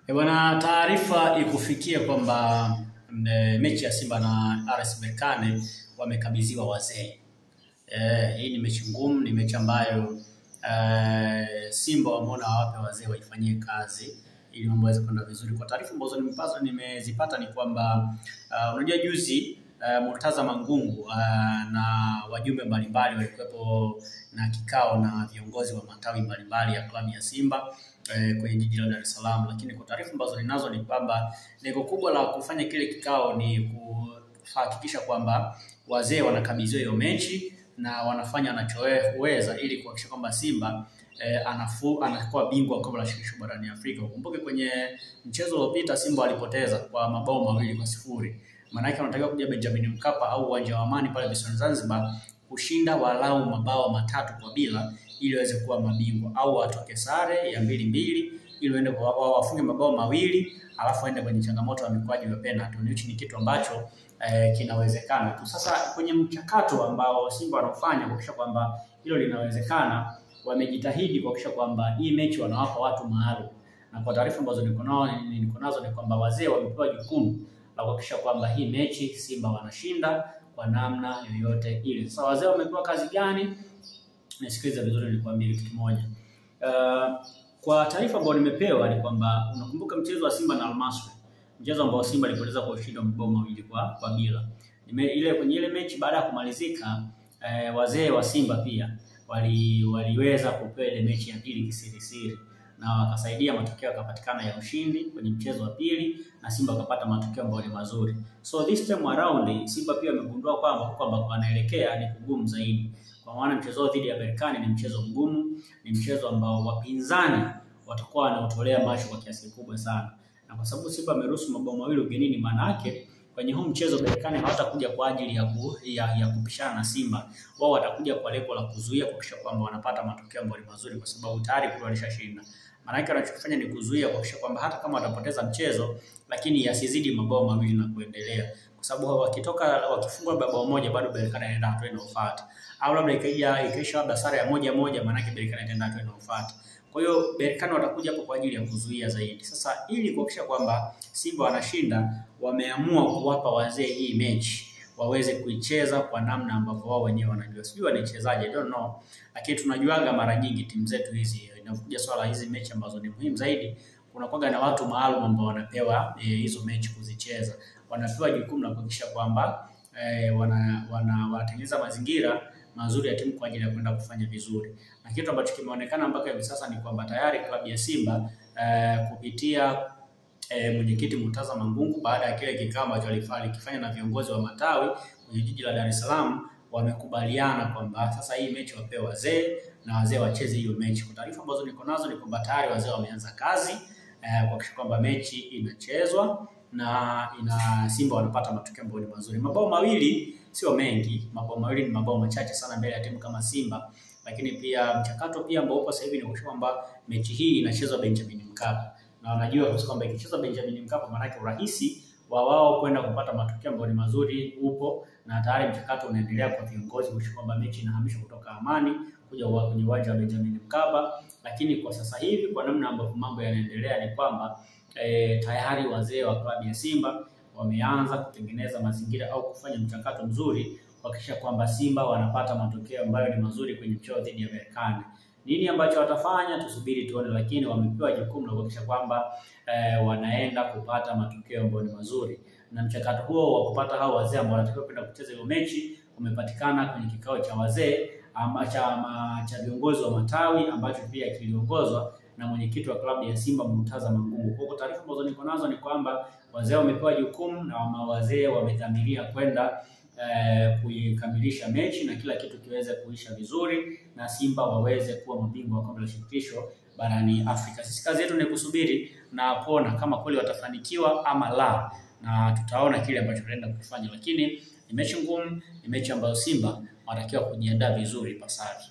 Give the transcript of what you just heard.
Bwana, taarifa ikufikia kwamba mechi ya Simba na RS Berkane wamekabidhiwa wazee. Hii ni mechi ngumu, ni mechi ambayo Simba wameona wape wazee waifanyie kazi ili mambo yaweze kwenda vizuri. Kwa taarifa ambazo nimezipata ni kwamba unajua juzi Murtaza Mangungu na wajumbe mbalimbali walikuwepo na kikao na viongozi wa matawi mbalimbali ya klabu ya Simba kwenye jiji la Dar es Salaam, lakini kwa taarifa ambazo ninazo ni kwamba lengo kubwa la kufanya kile kikao ni kuhakikisha kwamba wazee wanakabidhiwa hiyo mechi na wanafanya wanachoweza ili kuhakikisha kwamba Simba anakuwa bingwa wa kombe la shirikisho barani Afrika. Ukumbuke kwenye mchezo uliopita Simba walipoteza kwa mabao 2-0. Maana yake wanatakiwa kuja Benjamin Mkapa au uwanja wa Amani pale visiwani Zanzibar kushinda walau mabao 3-0 ili waweze kuwa mabingwa, au watoke sare ya 2-2 ili waende wafunge mabao 2 alafu waende kwenye changamoto ya mikwaju ya penalty. Hicho ni kitu ambacho kinawezekana tu. Sasa kwenye mchakato ambao Simba wanafanya kuhakikisha kwamba hilo linawezekana, wamejitahidi kuhakikisha kwamba hii mechi wanawapa watu maalum, na kwa taarifa ambazo niko nazo ni kwamba wazee wamepewa jukumu la kuhakikisha kwamba hii mechi Simba wanashinda kwa namna yoyote ile. Sasa wazee wamepewa kazi gani? Nisikilize vizuri nikwambie kitu kimoja. Kwa taarifa ambayo nimepewa ni kwamba unakumbuka mchezo wa Simba na Al Masry, mchezo ambao Simba ilipoteza kwa ushindi wa mabao 2-0. Kwenye ile mechi baada ya kumalizika, wazee wa Simba pia waliweza kupewa ile mechi ya pili kisirisiri na wakasaidia matokeo yakapatikana ya ushindi kwenye mchezo wa pili na Simba wakapata matokeo ambayo ni mazuri. So this time around Simba pia wamegundua kwamba wanaelekea ni kugumu zaidi. Kwa maana mchezo dhidi ya Berkane ni mchezo mgumu, ni mchezo ambao wapinzani watakuwa wanautolea macho kwa kiasi kikubwa sana. Na kwa sababu Simba ameruhusu mabao 2 ugenini, maana yake kwenye huu mchezo Berkane hawatakuja kwa ajili ya kupishana na Simba. Wao watakuja kwa lengo la kuzuia, kuhakikisha kwamba wanapata matokeo ambayo ni mazuri, kwa sababu tayari kule walishashinda. Maana yake wanachofanya ni kuzuia, kuhakikisha kwamba hata kama watapoteza mchezo lakini yasizidi mabao 2 na kuendelea, kwa sababu wakifunga bao 1 bado Berkane inaenda hatua inayofuata, au labda ikaisha labda sare ya 1-1, maana yake Berkane inaenda hatua inayofuata. Kwa hiyo Berkane watakuja hapo kwa ajili ya kuzuia zaidi. Sasa ili kuhakikisha kwamba Simba wanashinda, wameamua kuwapa wazee hii mechi waweze kuicheza kwa namna ambavyo wao wenyewe wanajua. Sijui wanaichezaje, I don't know, lakini tunajuaga mara nyingi timu zetu hizi inakuja swala hizi mechi ambazo ni muhimu zaidi, kuna kwaga na watu maalum ambao wanapewa hizo mechi kuzicheza. Wanapewa jukumu la kuhakikisha kwamba wanatengeneza mazingira mazuri ya timu kwa ajili ya kwenda kufanya vizuri. Na kitu ambacho kimeonekana mpaka hivi sasa ni kwamba tayari klabu ya Simba kupitia mwenyekiti Murtaza Mangungu, baada ya kile kikao ambacho alikifanya na viongozi wa matawi kwenye jiji la Dar es Salaam, wamekubaliana kwamba sasa hii mechi wapewe wazee na wazee wacheze hiyo mechi. Kwa taarifa ambazo niko nazo ni kwamba tayari wazee wameanza kazi kuhakikisha kwamba mechi inachezwa na Simba wanapata matokeo ambayo ni mazuri. Mabao 2 sio mengi, mabao 2 ni mabao machache sana mbele ya timu kama Simba, lakini pia mchakato pia ambao upo sasa hivi ni kuhakikisha kwamba mechi hii inachezwa Benjamin Mkapa, na wanajua kwamba ikichezwa Benjamin Mkapa maana yake urahisi wa wao kwenda kupata matokeo ambayo ni mazuri upo, na tayari mchakato unaendelea kwa viongozi kuhakikisha kwamba mechi inahamishwa kutoka Amani kuja kwenye uwanja wa Benjamin Mkapa. Lakini kwa sasa hivi kwa namna ambavyo mambo yanaendelea ni kwamba tayari wazee wa klabu ya Simba wameanza kutengeneza mazingira au kufanya mchakato mzuri kuhakikisha kwamba Simba wanapata matokeo ambayo ni mazuri kwenye mchezo dhidi ya Berkane. Nini ambacho watafanya tusubiri tuone, lakini wamepewa jukumu la kuhakikisha kwamba wanaenda kupata matokeo ambayo ni mazuri. Na mchakato huo wa kupata hao wazee ambao wanatakiwa kwenda kucheza hiyo mechi umepatikana kwenye kikao cha wazee cha viongozi wa matawi ambacho pia kiliongozwa na mwenyekiti wa klabu ya Simba Murtaza Mangungu. Kwa taarifa ambazo niko nazo ni kwamba wazee wamepewa jukumu na wazee wamedhamiria kwenda kuikamilisha mechi na kila kitu kiweze kuisha vizuri na Simba waweze kuwa mabingwa wa kombe la shirikisho barani Afrika. Sisi kazi yetu ni kusubiri na kuona kama kweli watafanikiwa ama la, na tutaona kile ambacho tunaenda kufanya, lakini ni mechi ngumu, ni mechi ambayo Simba wanatakiwa kujiandaa vizuri pasavyo.